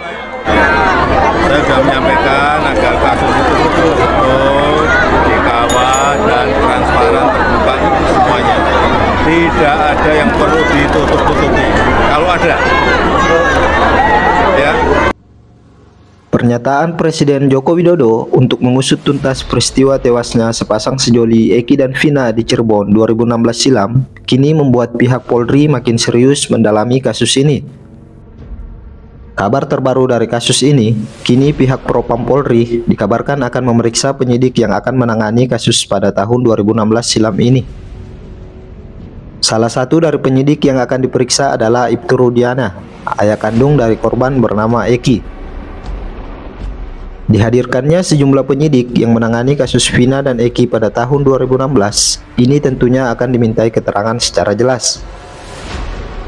Saya sudah menyampaikan agar kasus itu betul-betul dikawal dan transparan, terbuka itu semuanya. Tidak ada yang perlu ditutup-tutupi. Kalau ada, ya. Pernyataan Presiden Joko Widodo untuk mengusut tuntas peristiwa tewasnya sepasang sejoli Eki dan Vina di Cirebon 2016 silam kini membuat pihak Polri makin serius mendalami kasus ini. Kabar terbaru dari kasus ini, kini pihak Propam Polri dikabarkan akan memeriksa penyidik yang akan menangani kasus pada tahun 2016 silam ini. Salah satu dari penyidik yang akan diperiksa adalah Ibtu Rudiana, ayah kandung dari korban bernama Eki. Dihadirkannya sejumlah penyidik yang menangani kasus Vina dan Eki pada tahun 2016, ini tentunya akan dimintai keterangan secara jelas.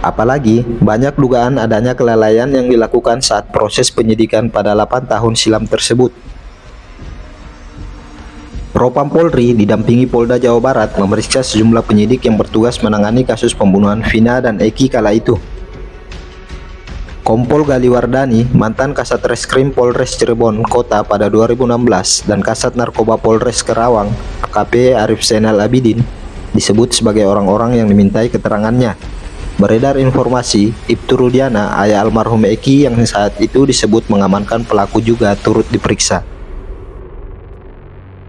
Apalagi banyak dugaan adanya kelalaian yang dilakukan saat proses penyidikan pada 8 tahun silam tersebut. Propam Polri didampingi Polda Jawa Barat memeriksa sejumlah penyidik yang bertugas menangani kasus pembunuhan Vina dan Eki kala itu. Kompol Gali Wardani, mantan Kasat Reskrim Polres Cirebon Kota pada 2016 dan Kasat Narkoba Polres Kerawang, AKP Arif Zainal Abidin, disebut sebagai orang-orang yang dimintai keterangannya. Beredar informasi, Ibtu Rudiana, ayah almarhum Eki yang saat itu disebut mengamankan pelaku juga turut diperiksa.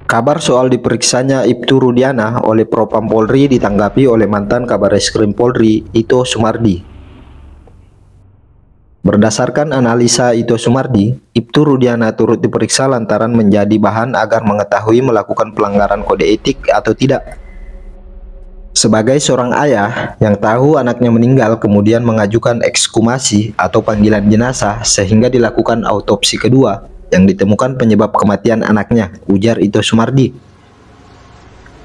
Kabar soal diperiksanya Ibtu Rudiana oleh Propam Polri ditanggapi oleh mantan Kabar Reskrim Polri, Ito Sumardi. Berdasarkan analisa Ito Sumardi, Ibtu Rudiana turut diperiksa lantaran menjadi bahan agar mengetahui melakukan pelanggaran kode etik atau tidak. Sebagai seorang ayah yang tahu anaknya meninggal kemudian mengajukan ekshumasi atau panggilan jenazah sehingga dilakukan autopsi kedua yang ditemukan penyebab kematian anaknya, ujar Ito Sumardi.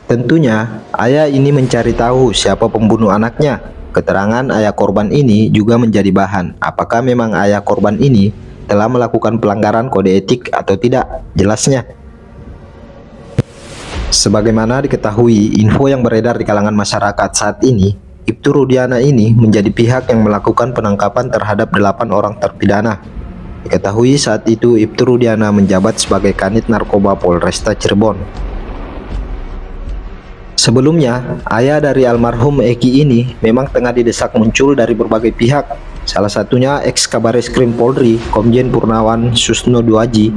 Tentunya, ayah ini mencari tahu siapa pembunuh anaknya. Keterangan ayah korban ini juga menjadi bahan. Apakah memang ayah korban ini telah melakukan pelanggaran kode etik atau tidak? Jelasnya. Sebagaimana diketahui, info yang beredar di kalangan masyarakat saat ini, Ibtu Rudiana ini menjadi pihak yang melakukan penangkapan terhadap 8 orang terpidana. Diketahui saat itu Ibtu Rudiana menjabat sebagai Kanit Narkoba Polresta Cirebon. Sebelumnya, ayah dari almarhum Eki ini memang tengah didesak muncul dari berbagai pihak. Salah satunya ex-Kabareskrim Polri, Komjen Purnawan Susno Duaji,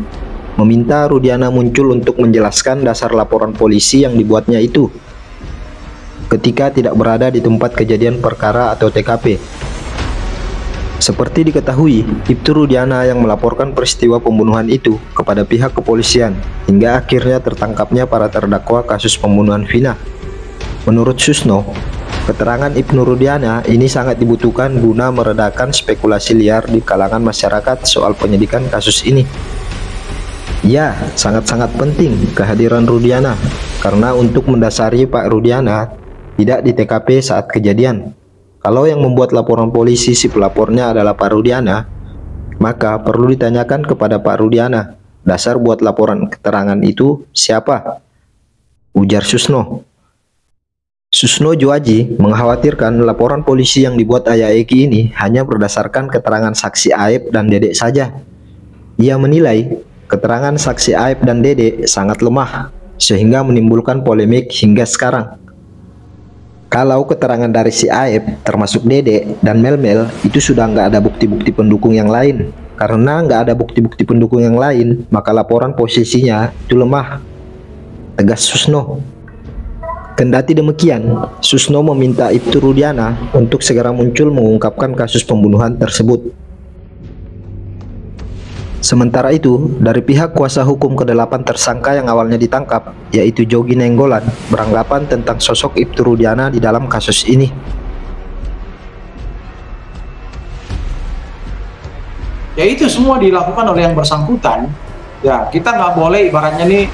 meminta Rudiana muncul untuk menjelaskan dasar laporan polisi yang dibuatnya itu ketika tidak berada di tempat kejadian perkara atau TKP. Seperti diketahui, Ibtu Rudiana yang melaporkan peristiwa pembunuhan itu kepada pihak kepolisian hingga akhirnya tertangkapnya para terdakwa kasus pembunuhan Vina. Menurut Susno, keterangan Ibtu Rudiana ini sangat dibutuhkan guna meredakan spekulasi liar di kalangan masyarakat soal penyidikan kasus ini. Ya, sangat-sangat penting kehadiran Rudiana karena untuk mendasari Pak Rudiana tidak di TKP saat kejadian. Kalau yang membuat laporan polisi si pelapornya adalah Pak Rudiana, maka perlu ditanyakan kepada Pak Rudiana, dasar buat laporan keterangan itu siapa? Ujar Susno. Susno Juaji mengkhawatirkan laporan polisi yang dibuat ayah Eki ini hanya berdasarkan keterangan saksi Aib dan Dedek saja. Ia menilai keterangan saksi Aib dan Dedek sangat lemah, sehingga menimbulkan polemik hingga sekarang. Kalau keterangan dari si Aib, termasuk Dedek dan Melmel, itu sudah nggak ada bukti-bukti pendukung yang lain. Karena nggak ada bukti-bukti pendukung yang lain, maka laporan posisinya itu lemah, tegas Susno. Kendati demikian, Susno meminta Ibtu Rudiana untuk segera muncul mengungkapkan kasus pembunuhan tersebut. Sementara itu, dari pihak kuasa hukum ke-8 tersangka yang awalnya ditangkap, yaitu Jogi Nenggolan, beranggapan tentang sosok Ibtu Rudiana di dalam kasus ini. Ya itu semua dilakukan oleh yang bersangkutan. Ya kita nggak boleh ibaratnya nih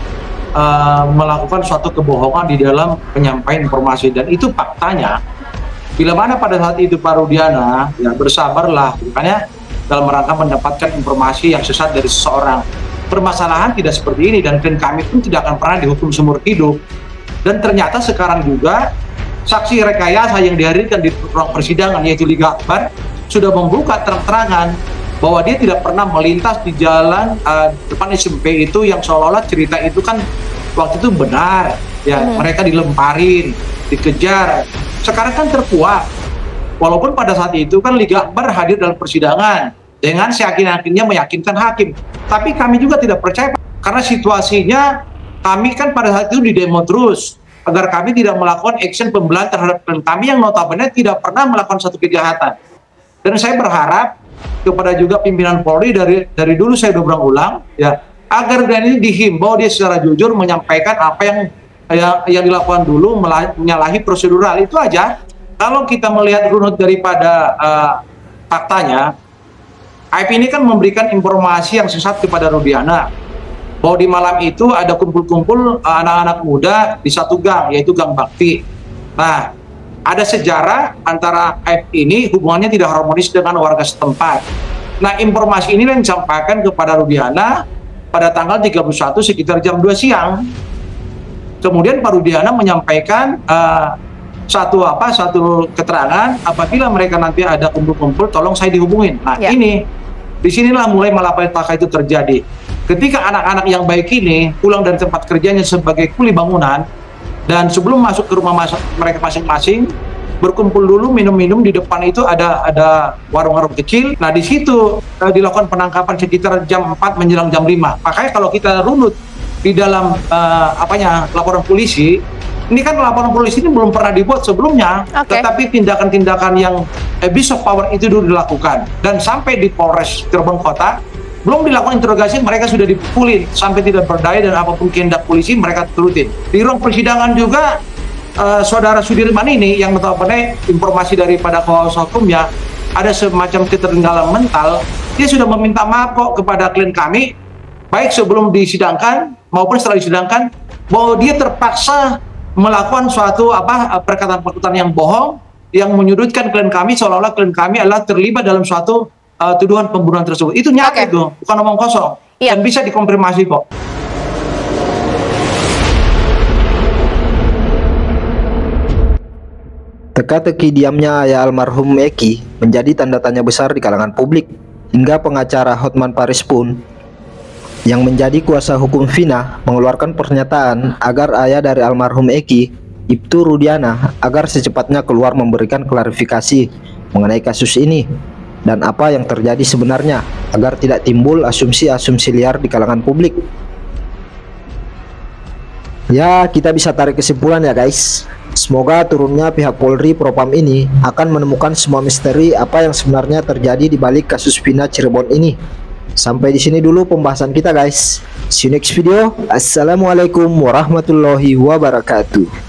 melakukan suatu kebohongan di dalam penyampaian informasi, dan itu faktanya. Bila mana pada saat itu Pak Rudiana ya bersabarlah, makanya dalam rangka mendapatkan informasi yang sesat dari seseorang. Permasalahan tidak seperti ini, dan klien kami pun tidak akan pernah dihukum seumur hidup. Dan ternyata sekarang juga saksi rekayasa yang dihadirkan di ruang persidangan, yaitu Liga Akbar, sudah membuka terang-terangan bahwa dia tidak pernah melintas di jalan depan SMP itu yang seolah-olah cerita itu kan waktu itu benar, ya mereka dilemparin, dikejar. Sekarang kan terkuak, walaupun pada saat itu kan Liga Akbar hadir dalam persidangan dengan seyakin-yakinnya meyakinkan hakim, tapi kami juga tidak percaya karena situasinya kami kan pada saat itu didemo terus agar kami tidak melakukan action pembelaan terhadap klien kami yang notabene tidak pernah melakukan satu kejahatan. Dan saya berharap kepada juga pimpinan Polri dari dulu saya udah berulang-ulang ya, agar ini dihimbau dia secara jujur menyampaikan apa yang dilakukan dulu menyalahi prosedural, itu aja. Kalau kita melihat runut daripada faktanya, AIP ini kan memberikan informasi yang sesat kepada Rudiana bahwa di malam itu ada kumpul-kumpul anak-anak muda di satu gang, yaitu Gang Bakti. Nah, ada sejarah antara AIP ini hubungannya tidak harmonis dengan warga setempat. Nah, informasi ini yang disampaikan kepada Rudiana pada tanggal 31 sekitar jam 2 siang. Kemudian Pak Rudiana menyampaikan satu keterangan, apabila mereka nanti ada kumpul-kumpul tolong saya dihubungin. Nah, disinilah mulai malapetaka itu terjadi. Ketika anak-anak yang baik ini pulang dari tempat kerjanya sebagai kuli bangunan, dan sebelum masuk ke rumah mereka masing-masing, berkumpul dulu minum-minum di depan itu ada warung-warung kecil. Nah, di situ dilakukan penangkapan sekitar jam 4 menjelang jam 5. Makanya kalau kita runut di dalam laporan polisi, ini kan laporan polisi ini belum pernah dibuat sebelumnya, tetapi tindakan-tindakan yang abuse of power itu dulu dilakukan, dan sampai di Polres Cirebon Kota belum dilakukan interogasi, mereka sudah dipukulin sampai tidak berdaya, dan apapun kehendak polisi mereka turutin. Di ruang persidangan juga saudara Sudirman ini yang notabene informasi daripada kuasa hukumnya ada semacam ketertinggalan mental, dia sudah meminta maaf kok kepada klien kami, baik sebelum disidangkan maupun setelah disidangkan, bahwa dia terpaksa melakukan suatu perkataan-perkataan yang bohong yang menyudutkan klien kami seolah-olah klien kami adalah terlibat dalam suatu tuduhan pembunuhan tersebut. Itu nyata itu, bukan omong kosong, dan bisa dikonfirmasi kok. Teka-teki diamnya ayah almarhum Eki menjadi tanda tanya besar di kalangan publik, hingga pengacara Hotman Paris pun yang menjadi kuasa hukum Vina mengeluarkan pernyataan agar ayah dari almarhum Eki, Ibtu Rudiana, agar secepatnya keluar memberikan klarifikasi mengenai kasus ini dan apa yang terjadi sebenarnya, agar tidak timbul asumsi-asumsi liar di kalangan publik. Ya, kita bisa tarik kesimpulan ya guys. Semoga turunnya pihak Polri Propam ini akan menemukan semua misteri apa yang sebenarnya terjadi di balik kasus Vina Cirebon ini. Sampai di sini dulu pembahasan kita guys. See you next video. Assalamualaikum warahmatullahi wabarakatuh.